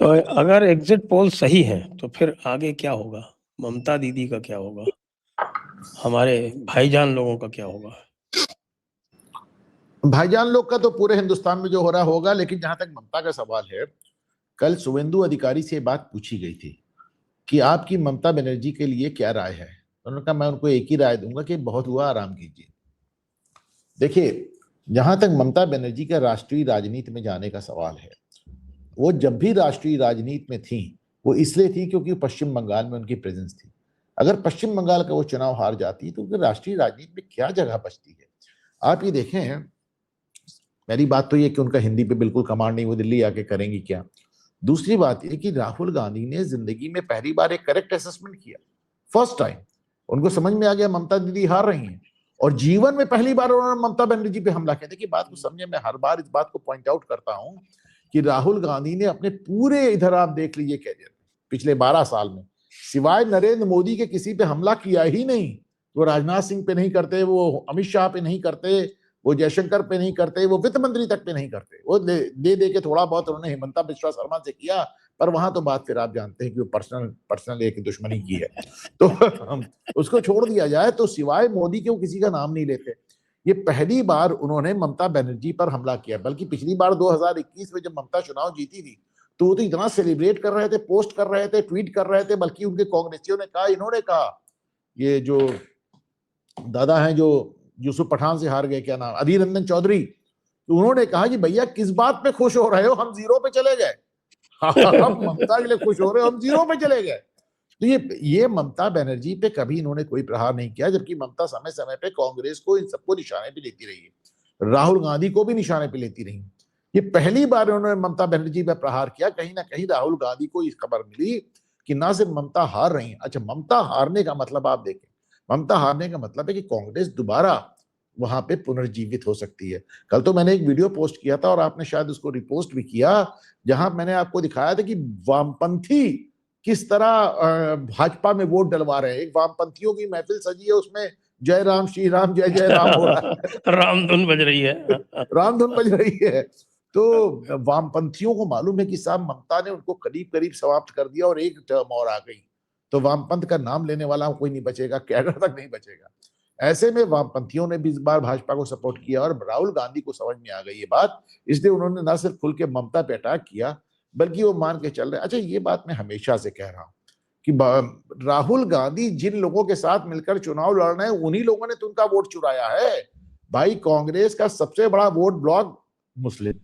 तो अगर exit poll सही है तो फिर आगे क्या होगा? ममता दीदी का क्या होगा? हमारे भाईजान लोगों का क्या होगा? भाईजान लोग का तो पूरे हिंदुस्तान में जो हो रहा होगा, लेकिन जहां तक ममता का सवाल है, कल शुवेंदु अधिकारी से बात पूछी गई थी कि आपकी ममता बनर्जी के लिए क्या राय है। उन्होंने कहा मैं उनको एक ही राय दूंगा कि बहुत हुआ, आराम कीजिए। देखिए, जहां तक ममता बनर्जी का राष्ट्रीय राजनीति में जाने का सवाल है, वो जब भी राष्ट्रीय राजनीति में थी वो इसलिए थी क्योंकि पश्चिम बंगाल में उनकी प्रेजेंस थी। अगर पश्चिम बंगाल का वो चुनाव हार जाती तो उनकी राष्ट्रीय राजनीति में क्या जगह बचती है। आप ये देखें, पहली बात तो ये कि उनका हिंदी पे बिल्कुल कमांड नहीं, वो दिल्ली आके करेंगी क्या। दूसरी बात ये कि राहुल गांधी ने जिंदगी में पहली बार एक करेक्ट असेसमेंट किया, फर्स्ट टाइम। उनको समझ में आ गया ममता दीदी हार रही हैं, और जीवन में पहली बार उन्होंने ममता बनर्जी पे हमला किया। देखिए, बात को समझे, मैं हर बार इस बात को पॉइंट आउट करता हूं कि राहुल गांधी ने अपने पूरे, इधर आप देख लीजिए कैरियर, पिछले 12 साल में सिवाय नरेंद्र मोदी के किसी पे हमला किया ही नहीं। वो राजनाथ सिंह पे नहीं करते, वो अमित शाह पे नहीं करते, वो जयशंकर पे नहीं करते, वो वित्त मंत्री तक पे नहीं करते। वो दे के थोड़ा बहुत उन्होंने हिमंता बिश्वा शर्मा से किया, पर वहां तो बात फिर आप जानते हैं कि वो पर्सनल एक दुश्मनी की है, तो हम उसको छोड़ दिया जाए तो सिवाय मोदी के वो किसी का नाम नहीं लेते। ये पहली बार उन्होंने ममता बनर्जी पर हमला किया। बल्कि पिछली बार 2021 में जब ममता चुनाव जीती थी तो वो तो इतना सेलिब्रेट कर रहे थे, पोस्ट कर रहे थे, ट्वीट कर रहे थे। बल्कि उनके कांग्रेसियों ने कहा, इन्होंने कहा, ये जो दादा हैं जो यूसुफ पठान से हार गए, क्या नाम, अधीर रंजन चौधरी, तो उन्होंने कहा कि भैया किस बात पे खुश हो रहे हो, हम जीरो पे चले गए। हम ममता के लिए खुश हो रहे हो, हम जीरो पे चले गए। तो ये ममता बनर्जी पे कभी इन्होंने कोई प्रहार नहीं किया, जबकि ममता समय समय पे कांग्रेस को, इन सबको निशाने पे लेती रही है, राहुल गांधी को भी निशाने पे लेती रही। ये पहली बार उन्होंने ममता बनर्जी पे प्रहार किया। कहीं ना कहीं राहुल गांधी को इस खबर मिली कि ना सिर्फ ममता हार रही है। अच्छा, ममता हारने का मतलब आप देखें, ममता हारने का मतलब है कि कांग्रेस दोबारा वहां पे पुनर्जीवित हो सकती है। कल तो मैंने एक वीडियो पोस्ट किया था और आपने शायद उसको रिपोस्ट भी किया, जहां मैंने आपको दिखाया था कि वामपंथी किस तरह भाजपा में वोट डलवा रहे हैं। एक वामपंथियों की महफिल सजी है, उसमें जय राम श्री राम जय जय राम हो रहा है। रामधुन बज रही है। रामधुन बज रही है। तो वामपंथियों को मालूम है कि साहब ममता ने उनको करीब करीब समाप्त कर दिया और एक टर्म और आ गई तो वामपंथ का नाम लेने वाला कोई नहीं बचेगा, कैडर तक नहीं बचेगा। ऐसे में वामपंथियों ने भी इस बार भाजपा को सपोर्ट किया और राहुल गांधी को समझ में आ गई ये बात, इसलिए उन्होंने ना सिर्फ खुल के ममता पे अटैक किया, बल्कि वो मान के चल रहे। अच्छा, ये बात मैं हमेशा से कह रहा हूं कि राहुल गांधी जिन लोगों के साथ मिलकर चुनाव लड़ रहे हैं, उन्हीं लोगों ने तो उनका वोट चुराया है। भाई, कांग्रेस का सबसे बड़ा वोट ब्लॉक मुस्लिम,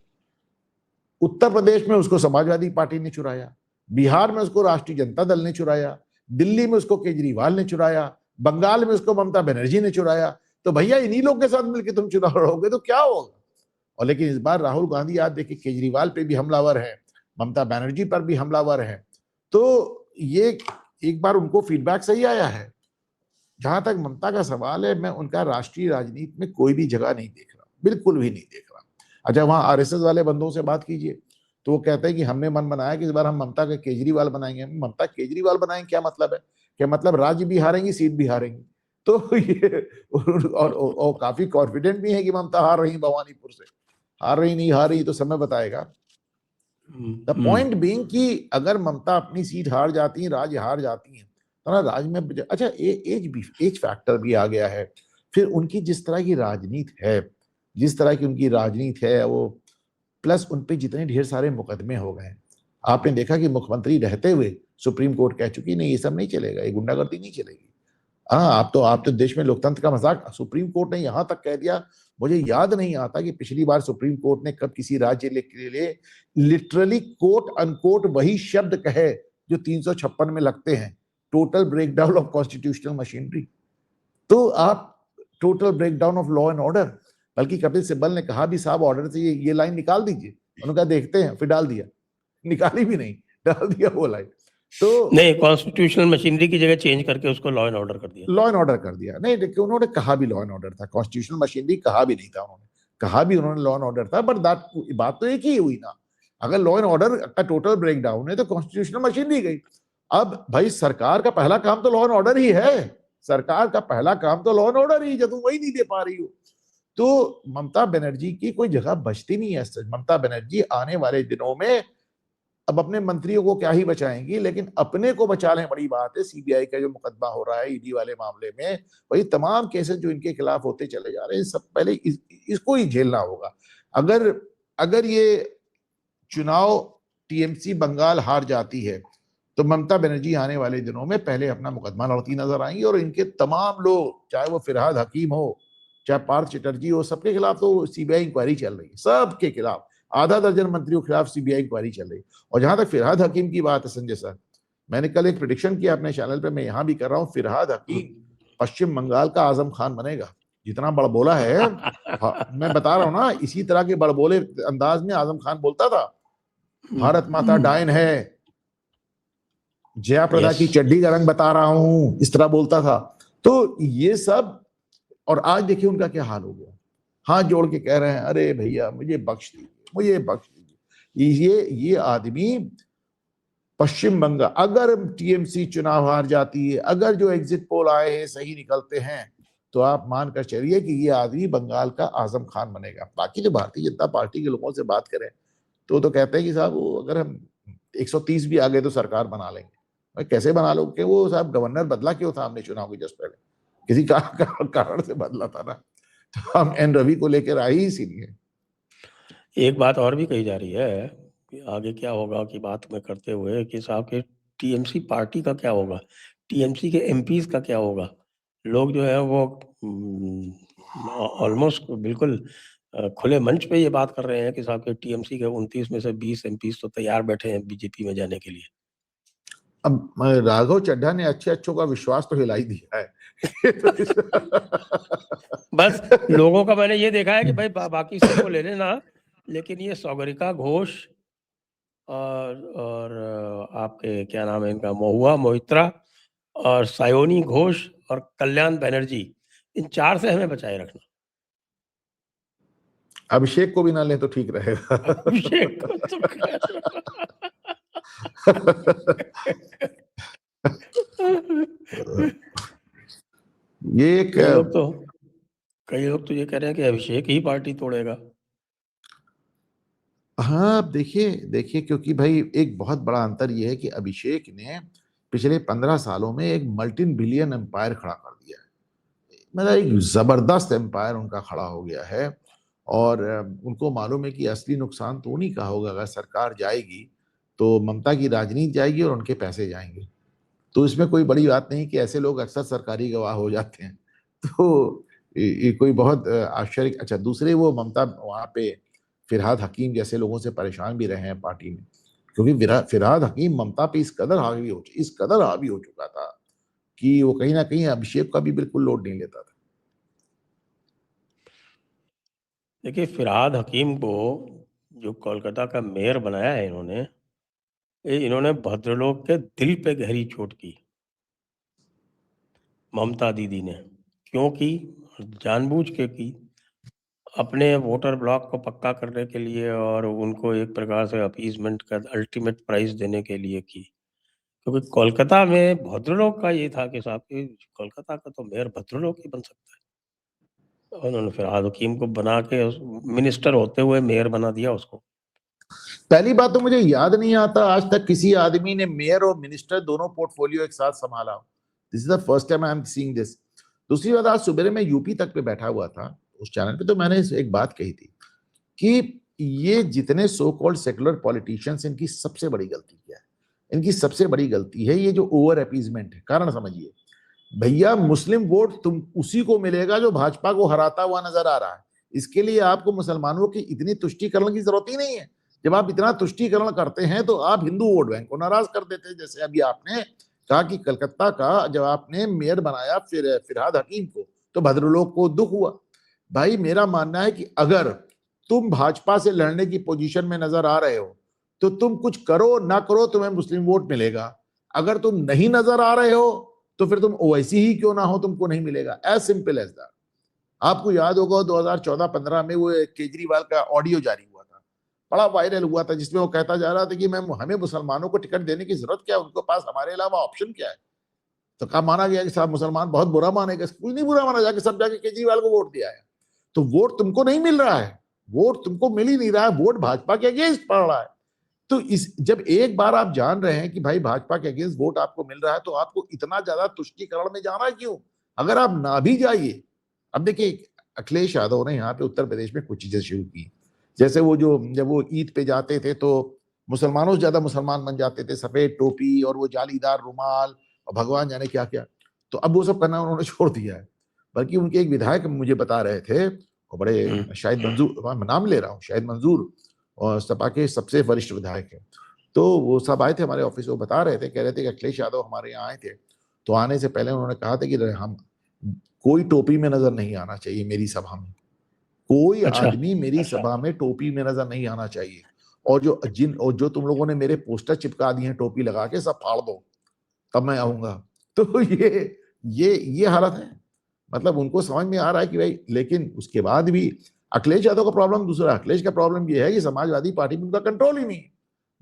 उत्तर प्रदेश में उसको समाजवादी पार्टी ने चुराया, बिहार में उसको राष्ट्रीय जनता दल ने चुराया, दिल्ली में उसको केजरीवाल ने चुराया, बंगाल में उसको ममता बनर्जी ने चुराया। तो भैया, इन्हीं लोग के साथ मिलकर तुम चुनाव लड़ोगे तो क्या होगा। और लेकिन इस बार राहुल गांधी, आप देखिए, केजरीवाल पे भी हमलावर है, ममता बनर्जी पर भी हमलावर है। तो ये एक बार उनको फीडबैक सही आया है। जहां तक ममता का सवाल है, मैं उनका राष्ट्रीय राजनीति में कोई भी जगह नहीं देख रहा, बिल्कुल भी नहीं देख रहा। अच्छा, वहां आरएसएस वाले बंदों से बात कीजिए तो वो कहते हैं कि हमने मन बनाया कि इस बार हम ममता का केजरीवाल बनाएंगे। ममता केजरीवाल बनाएंगे क्या मतलब है? क्या मतलब राज्य भी हारेंगी, सीट भी हारेंगी? तो ये और काफी कॉन्फिडेंट भी है कि ममता हार रही भवानीपुर से। हार रही नहीं हार रही तो समय बताएगा। द पॉइंट बीइंग कि अगर ममता अपनी सीट हार जाती है, राज्य हार जाती है, तो ना राज्य में अच्छा एज फैक्टर भी आ गया है। फिर उनकी जिस तरह की राजनीति है, जिस तरह की उनकी राजनीति है, वो प्लस उन पे जितने ढेर सारे मुकदमे हो गए। आपने देखा कि मुख्यमंत्री रहते हुए सुप्रीम कोर्ट कह चुकी नहीं, ये सब नहीं चलेगा, ये गुंडागर्दी नहीं चलेगी। हाँ, आप तो देश में लोकतंत्र का मजाक, सुप्रीम कोर्ट ने यहां तक कह दिया। मुझे याद नहीं आता कि पिछली बार सुप्रीम कोर्ट ने कब किसी राज्य के लिए लिटरली कोट अनकोट वही शब्द कहे जो 356 में लगते हैं, total breakdown of constitutional machinery. तो आप total breakdown of law and order, बल्कि कपिल सिब्बल ने कहा भी साहब ऑर्डर से ये लाइन निकाल दीजिए। उन्होंने कहा देखते हैं, फिर डाल दिया, निकाली भी नहीं, डाल दिया वो लाइन। तो नहीं, कॉन्स्टिट्यूशनल मशीनरी की जगह चेंज करके उसको लॉ एंड ऑर्डर कर दिया। लॉ एंड ऑर्डर कर दिया। नहीं, देखिए, उन्होंने कहा भी लॉ एंड ऑर्डर था, कॉन्स्टिट्यूशनल मशीनरी कहा भी नहीं था। उन्होंने कहा भी, उन्होंने लॉ एंड ऑर्डर था, बट बात तो एक ही हुई ना। अगर लॉ एंड ऑर्डर का टोटल ब्रेकडाउन है तो कॉन्स्टिट्यूशनल मशीनरी गई। अब भाई, सरकार का पहला काम तो लॉ एंड ऑर्डर ही है। सरकार का पहला काम तो लॉ एंड ऑर्डर ही, जब तुम वही नहीं दे पा रही हो तो ममता बनर्जी की कोई जगह बचती नहीं है। ममता बनर्जी आने वाले दिनों में अब अपने मंत्रियों को क्या ही बचाएंगी, लेकिन अपने को बचा लें बड़ी बात है। सीबीआई का जो मुकदमा हो रहा है ईडी वाले मामले में, वही तमाम केसेस जो इनके खिलाफ होते चले जा रहे हैं, सब पहले इसको ही झेलना होगा। अगर अगर ये चुनाव टीएमसी बंगाल हार जाती है तो ममता बनर्जी आने वाले दिनों में पहले अपना मुकदमा लड़ती नजर आएंगी, और इनके तमाम लोग, चाहे वो फिरहाद हकीम हो, चाहे पार्थ चटर्जी हो, सबके खिलाफ तो सीबीआई इंक्वायरी चल रही है, सबके खिलाफ। आधा दर्जन मंत्रियों के खिलाफ सीबीआई इंक्वायरी चल रही है। और जहां तक फिरहाद हकीम की बात है संजय सर, मैंने कल एक प्रिडिक्शन किया अपने चैनल पे, मैं यहां भी कर रहा हूं, फिरहाद हकीम पश्चिम बंगाल का आजम खान बनेगा। जितना बड़बोला है, मैं बता रहा हूं ना, इसी तरह के बड़बोले अंदाज में आजम खान बोलता था, भारत माता डायन है, जया प्रदा की चड्डी का रंग बता रहा हूं, इस तरह बोलता था। तो ये सब, और आज देखिए उनका क्या हाल हो गया, हाथ जोड़ के कह रहे हैं, अरे भैया मुझे बख्श दीजिए, मुझे बख्श दीजिए। ये आदमी पश्चिम बंगाल, अगर टीएमसी चुनाव हार जाती है, अगर जो एग्जिट पोल आए हैं सही निकलते हैं, तो आप मानकर चलिए कि ये आदमी बंगाल का आजम खान बनेगा। बाकी जो भारतीय जनता पार्टी के लोगों से बात करें तो कहते हैं कि साहब वो अगर हम 130 भी आ गए तो सरकार बना लेंगे। भाई कैसे बना लो, कि वो साहब गवर्नर बदला क्यों था हमने चुनाव के जस्ट पहले, किसी कारण से बदला था ना, तो हम एन रवि को लेकर आई इसीलिए। एक बात और भी कही जा रही है कि आगे क्या होगा की बात में करते हुए कि साहब के टीएमसी पार्टी का क्या होगा, टीएमसी के एमपीज का क्या होगा। लोग जो है वो ऑलमोस्ट बिल्कुल खुले मंच पे ये बात कर रहे हैं कि साहब के टीएमसी के 29 में से 20 एमपीज तो तैयार बैठे हैं बीजेपी में जाने के लिए। अब राघव चड्ढा ने अच्छे का विश्वास तो हिला ही दिया है। बस लोगों का मैंने ये देखा है कि भाई बाकी सबको ले लेना, लेकिन ये सौगरिका घोष और आपके क्या नाम है इनका, महुआ मोहित्रा और सायोनी घोष और कल्याण बनर्जी, इन 4 से हमें बचाए रखना। अभिषेक को भी ना ले तो ठीक रहेगा। अभिषेक को तो ये कई लोग तो ये कह रहे हैं कि अभिषेक ही पार्टी तोड़ेगा। हाँ देखिए क्योंकि भाई एक बहुत बड़ा अंतर यह है कि अभिषेक ने पिछले 15 सालों में एक मल्टी बिलियन एम्पायर खड़ा कर दिया है। मतलब एक जबरदस्त एम्पायर उनका खड़ा हो गया है, और उनको मालूम है कि असली नुकसान तो उन्हीं का होगा। अगर सरकार जाएगी तो ममता की राजनीति जाएगी और उनके पैसे जाएंगे। तो इसमें कोई बड़ी बात नहीं कि ऐसे लोग अक्सर सरकारी गवाह हो जाते हैं। तो ये कोई बहुत आश्चर्य। अच्छा, दूसरे वो ममता वहां पे फिरहाद हकीम जैसे लोगों से परेशान भी रहे हैं पार्टी में, क्योंकि फिरहाद हकीम ममता पे इस कदर हावी हो चुका था कि वो कहीं ना कहीं अभिषेक का भी बिल्कुल लोड नहीं लेता था। देखिए, फिरहाद हकीम को जो कोलकाता का मेयर बनाया है इन्होंने भद्रलोक के दिल पे गहरी चोट की ममता दीदी ने। क्यों की? जानबूझ के की, अपने वोटर ब्लॉक को पक्का करने के लिए और उनको एक प्रकार से अपीजमेंट का अल्टीमेट प्राइज देने के लिए की। क्योंकि कोलकाता में भद्रलोक का ये था कि साहब कि कोलकाता का तो मेयर भद्रलोक ही बन सकता है। उन्होंने फिरहाद हकीम को बना के मिनिस्टर होते हुए मेयर बना दिया उसको। पहली बात तो मुझे याद नहीं आता आज तक किसी आदमी ने मेयर और मिनिस्टर दोनों पोर्टफोलियो एक साथ संभाला। This is the first time I am seeing this. दूसरी बात, आज सुबह में यूपी तक पे बैठा हुआ था उस चैनल पे, तो मैंने एक बात कही थी कि ये जितने सो कॉल्ड सेकुलर पॉलिटिशियंस, इनकी सबसे बड़ी गलती क्या है? इनकी सबसे बड़ी गलती है ये जो ओवर अपीजमेंट है। कारण समझिए भैया, मुस्लिम वोट तुम उसी को मिलेगा जो भाजपा को हराता हुआ नजर आ रहा है। इसके लिए आपको मुसलमानों की इतनी तुष्टीकरण की जरूरत ही नहीं है। जब आप इतना तुष्टीकरण करते हैं तो आप हिंदू वोट बैंक को नाराज कर देते हैं। जैसे अभी आपने कहा कि कलकत्ता का जब आपने मेयर बनाया फिरहाद हकीम को, तो भद्रलोक को दुख हुआ। भाई मेरा मानना है कि अगर तुम भाजपा से लड़ने की पोजीशन में नजर आ रहे हो तो तुम कुछ करो ना करो, तुम्हें मुस्लिम वोट मिलेगा। अगर तुम नहीं नजर आ रहे हो तो फिर तुम ओवैसी ही क्यों ना हो, तुमको नहीं मिलेगा। As simple as that. आपको याद होगा 2014-15 में वो केजरीवाल का ऑडियो जारी हुआ था, बड़ा वायरल हुआ था, जिसमें वो कहता जा रहा था कि हमें मुसलमानों को टिकट देने की जरूरत क्या है, उनके पास हमारे अलावा ऑप्शन क्या है। तो कहा, माना गया कि साहब मुसलमान बहुत बुरा मानेगा। कुछ नहीं बुरा माना, जाके सब जाके केजरीवाल को वोट दिया है। तो वोट तुमको नहीं मिल रहा है, वोट तुमको मिल ही नहीं रहा है, वोट भाजपा के अगेंस्ट पड़ रहा है। तो इस जब एक बार आप जान रहे हैं कि भाई भाजपा के अगेंस्ट वोट आपको मिल रहा है, तो आपको इतना ज्यादा तुष्टीकरण में जाना क्यों? अगर आप ना भी जाइए, अब देखिए अखिलेश यादव ने यहाँ पे उत्तर प्रदेश में कुछ चीजें शुरू की, जैसे वो जो जब वो ईद पे जाते थे तो मुसलमानों से ज्यादा मुसलमान बन जाते थे, सफेद टोपी और वो जालीदार रुमाल और भगवान जाने क्या क्या। तो अब वो सब करना उन्होंने छोड़ दिया है। बल्कि उनके एक विधायक मुझे बता रहे थे, वो बड़े शायद मंजूर, मैं नाम ले रहा हूँ, शायद मंजूर, और सपा के सबसे वरिष्ठ विधायक है। तो वो सब आए थे हमारे ऑफिस, वो बता रहे थे, कह रहे थे कि अखिलेश यादव हमारे यहाँ आए थे, तो आने से पहले उन्होंने कहा था कि हम कोई टोपी में नजर नहीं आना चाहिए मेरी सभा में, कोई अच्छा। आदमी मेरी सभा में टोपी में नजर नहीं आना चाहिए, और जो तुम लोगों ने मेरे पोस्टर चिपका दिए हैं टोपी लगा के, सब फाड़ दो, तब मैं आऊंगा। तो ये हालत है। मतलब उनको समझ में आ रहा है कि भाई, लेकिन उसके बाद भी अखिलेश यादव का प्रॉब्लम दूसरा, अखिलेश का प्रॉब्लम ये है कि समाजवादी पार्टी में उनका कंट्रोल ही नहीं।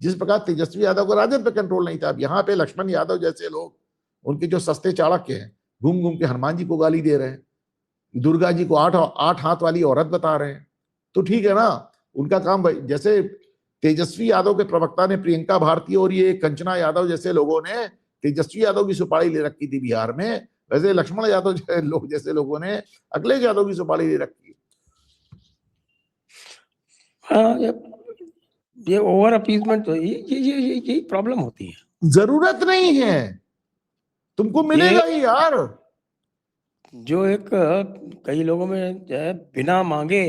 जिस प्रकार तेजस्वी यादव को राजद पे कंट्रोल नहीं था, अब यहाँ पे लक्ष्मण यादव जैसे लोग, उनके जो सस्ते चाणक्य हैं, घूम घूम के हनुमान जी को गाली दे रहे हैं, दुर्गा जी को आठ हाथ वाली औरत बता रहे हैं। तो ठीक है ना, उनका काम भाई, जैसे तेजस्वी यादव के प्रवक्ता ने प्रियंका भारती और ये कंचना यादव जैसे लोगों ने तेजस्वी यादव की सुपारी ले रखी थी बिहार में, वैसे लक्ष्मण यादव जैसे लोगों ने अखिलेश यादव की सुपारी ले रखी। हाँ, ये ओवर अपीजमेंट, तो यही प्रॉब्लम होती है। जरूरत नहीं है, तुमको मिलेगा ही यार। जो एक कई लोगों में जो है बिना मांगे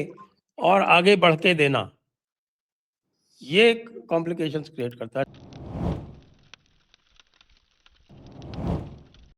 और आगे बढ़ के देना, ये कॉम्प्लिकेशंस क्रिएट करता है।